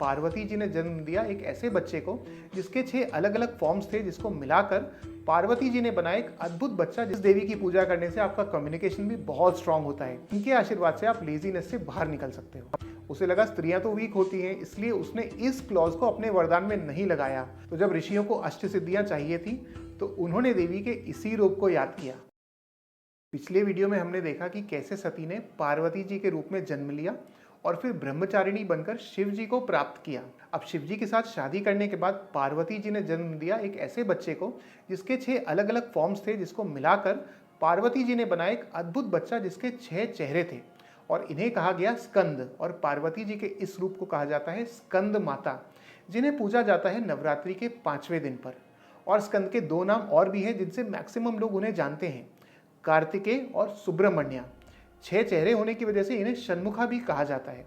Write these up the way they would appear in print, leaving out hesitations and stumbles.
पार्वती जी ने जन्म दिया एक ऐसे बच्चे को जिसके 6 अलग अलग फॉर्म्स थे, जिसको मिलाकर पार्वती जी ने बनाया एक अद्भुत बच्चा। जिस देवी की पूजा करने से आपका कम्युनिकेशन भी बहुत स्ट्रांग होता है। इनके आशीर्वाद से आप लेजीनेस से बाहर निकल सकते हो। उसे लगा स्त्रियां तो वीक होती हैं, इसलिए उसने इस क्लॉज को अपने वरदान में नहीं लगाया। तो जब ऋषियों को अष्ट सिद्धियां चाहिए थी तो उन्होंने देवी के इसी रूप को याद किया। पिछले वीडियो में हमने देखा कि कैसे सती ने पार्वती जी के रूप में जन्म लिया और फिर ब्रह्मचारिणी बनकर शिव जी को प्राप्त किया। अब शिव जी के साथ शादी करने के बाद पार्वती जी ने जन्म दिया एक ऐसे बच्चे को जिसके 6 अलग अलग फॉर्म्स थे, जिसको मिलाकर पार्वती जी ने बनाया एक अद्भुत बच्चा जिसके 6 चेहरे थे और इन्हें कहा गया स्कंद। और पार्वती जी के इस रूप को कहा जाता है स्कंद माता, जिन्हें पूजा जाता है नवरात्रि के 5वें दिन पर। और स्कंद के 2 नाम और भी हैं जिनसे मैक्सिमम लोग उन्हें जानते हैं, कार्तिकेय और सुब्रमण्य। 6 चेहरे होने की वजह से इन्हें षण्मुखा भी कहा जाता है।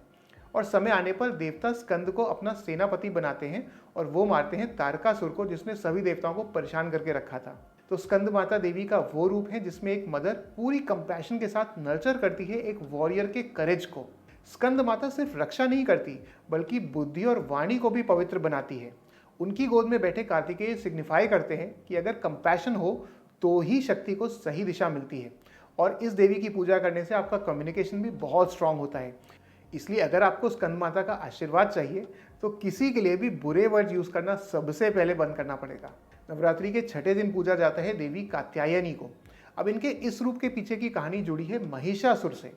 और समय आने पर देवता स्कंद को अपना सेनापति बनाते हैं और वो मारते हैं तारकासुर को, जिसने सभी देवताओं को परेशान करके रखा था। तो स्कंद माता देवी का वो रूप है जिसमें एक मदर पूरी कंपैशन के साथ नर्चर करती है एक वॉरियर के करेज को। स्कंद माता सिर्फ रक्षा नहीं करती बल्कि बुद्धि और वाणी को भी पवित्र बनाती है। उनकी गोद में बैठे कार्तिकेय सिग्निफाई करते हैं कि अगर कंपैशन हो तो ही शक्ति को सही दिशा मिलती है। और इस देवी की पूजा करने से आपका कम्युनिकेशन भी बहुत स्ट्रांग होता है। इसलिए अगर आपको स्कंद माता का आशीर्वाद चाहिए तो किसी के लिए भी बुरे वर्ड यूज करना सबसे पहले बंद करना पड़ेगा। नवरात्रि के 6ठे दिन पूजा जाता है देवी कात्यायनी को। अब इनके इस रूप के पीछे की कहानी जुड़ी है महिषासुर से।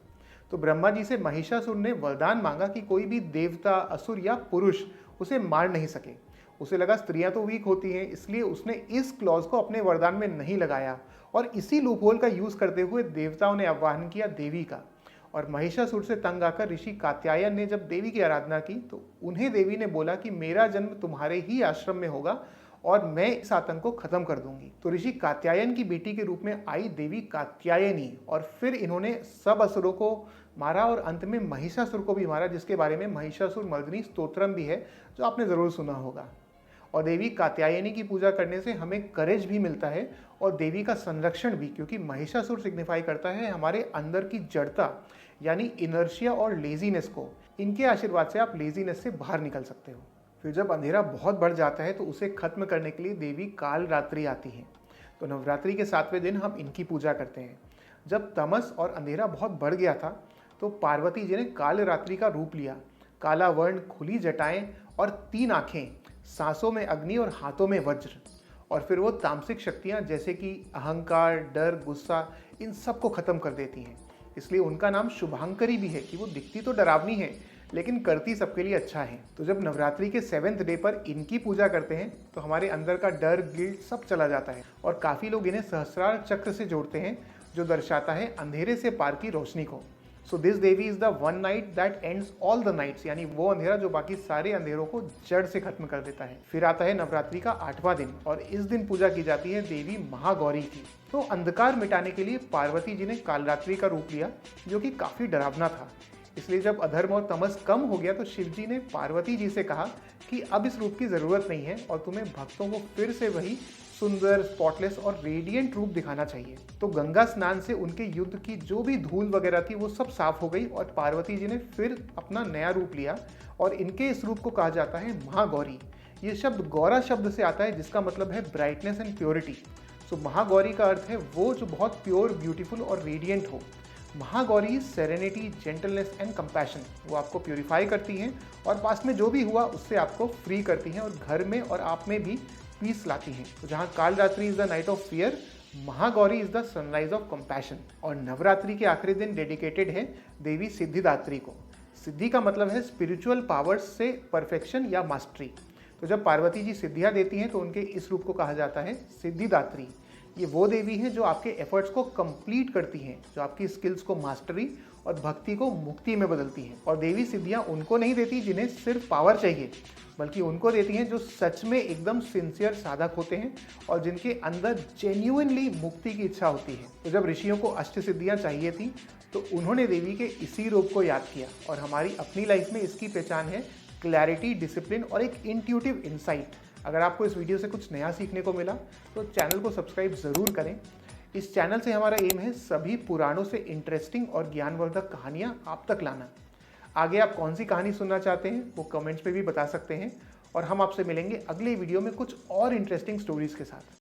तो ब्रह्मा जी से महिषासुर ने वरदान मांगा कि कोई भी देवता, असुर या पुरुष उसे मार नहीं सके। उसे लगा स्त्रियां तो वीक होती हैं, इसलिए उसने इस क्लॉज को अपने वरदान में नहीं लगाया और इसी लूपहोल का यूज करते हुए देवताओं ने आह्वान किया देवी का। और महिषासुर से तंग आकर ऋषि कात्यायन ने जब देवी की आराधना की तो उन्हें देवी ने बोला कि मेरा जन्म तुम्हारे ही आश्रम में होगा और मैं इस आतंक को खत्म कर दूंगी। तो ऋषि कात्यायन की बेटी के रूप में आई देवी कात्यायनी और फिर इन्होंने सब असुरों को मारा और अंत में महिषासुर को भी मारा, जिसके बारे में महिषासुर मर्दिनी स्तोत्रम भी है जो आपने जरूर सुना होगा। और देवी कात्यायनी की पूजा करने से हमें करेज भी मिलता है और देवी का संरक्षण भी, क्योंकि महिषासुर सिग्निफाई करता है हमारे अंदर की जड़ता यानी इनर्शिया और लेजीनेस को। इनके आशीर्वाद से आप लेजीनेस से बाहर निकल सकते हो। फिर जब अंधेरा बहुत बढ़ जाता है तो उसे खत्म करने के लिए देवी काल रात्रि आती हैं। तो नवरात्रि के 7वें दिन हम इनकी पूजा करते हैं। जब तमस और अंधेरा बहुत बढ़ गया था तो पार्वती जी ने काल रात्रि का रूप लिया। काला वर्ण, खुली जटाएं और 3 आंखें, सांसों में अग्नि और हाथों में वज्र। और फिर वो तामसिक शक्तियां जैसे कि अहंकार, डर, गुस्सा, इन सब को खत्म कर देती हैं। इसलिए उनका नाम शुभांकरी भी है कि वो दिखती तो डरावनी है लेकिन करती सबके लिए अच्छा है। तो जब नवरात्रि के 7वें डे पर इनकी पूजा करते हैं तो हमारे अंदर का डर, गिल्ट सब चला जाता है। और काफ़ी लोग इन्हें सहस्रार चक्र से जोड़ते हैं जो दर्शाता है अंधेरे से पार की रोशनी को। So this devi is the one night that ends all the nights, यानी वो अंधेरा जो बाकी सारे अंधेरों को जड़ से खत्म कर देता है। फिर आता है नवरात्रि का 8वां दिन और इस दिन पूजा की जाती है देवी महागौरी की। तो अंधकार मिटाने के लिए पार्वती जी ने कालरात्रि का रूप लिया जो कि काफी डरावना था। इसलिए जब अधर्म और तमस कम हो गया तो शिव जी ने पार्वती जी से कहा कि अब इस रूप की जरूरत नहीं है और तुम्हें भक्तों को फिर से वही सुंदर, स्पॉटलेस और रेडिएंट रूप दिखाना चाहिए। तो गंगा स्नान से उनके युद्ध की जो भी धूल वगैरह थी वो सब साफ हो गई और पार्वती जी ने फिर अपना नया रूप लिया और इनके इस रूप को कहा जाता है महागौरी। ये शब्द गौरा शब्द से आता है जिसका मतलब है ब्राइटनेस एंड प्योरिटी। सो महागौरी का अर्थ है वो जो बहुत प्योर, ब्यूटीफुल और रेडिएंट हो। Mahagauri serenity, gentleness and compassion, वो आपको प्योरीफाई करती हैं और पास में जो भी हुआ उससे आपको फ्री करती हैं और घर में और आप में भी पीस लाती हैं। तो जहाँ काल रात्रि is the night of fear, Mahagauri is the sunrise of compassion. और नवरात्रि के आखिरी दिन डेडिकेटेड है देवी सिद्धिदात्री को। सिद्धि का मतलब है स्पिरिचुअल पावर्स से परफेक्शन या मास्टरी। तो जब पार्वती जी सिद्धियाँ देती हैं तो उनके इस रूप को कहा जाता है सिद्धिदात्री। ये वो देवी हैं जो आपके एफर्ट्स को कंप्लीट करती हैं, जो आपकी स्किल्स को मास्टरी और भक्ति को मुक्ति में बदलती हैं। और देवी सिद्धियां उनको नहीं देती जिन्हें सिर्फ पावर चाहिए, बल्कि उनको देती हैं जो सच में एकदम सिंसियर साधक होते हैं और जिनके अंदर जेन्युइनली मुक्ति की इच्छा होती है। तो जब ऋषियों को अष्ट सिद्धियां चाहिए थी तो उन्होंने देवी के इसी रूप को याद किया और हमारी अपनी लाइफ में इसकी पहचान है क्लैरिटी, डिसिप्लिन और एक इंट्यूटिव इंसाइट। अगर आपको इस वीडियो से कुछ नया सीखने को मिला तो चैनल को सब्सक्राइब ज़रूर करें। इस चैनल से हमारा एम है सभी पुराणों से इंटरेस्टिंग और ज्ञानवर्धक कहानियाँ आप तक लाना। आगे आप कौन सी कहानी सुनना चाहते हैं वो कमेंट्स में भी बता सकते हैं और हम आपसे मिलेंगे अगले वीडियो में कुछ और इंटरेस्टिंग स्टोरीज के साथ।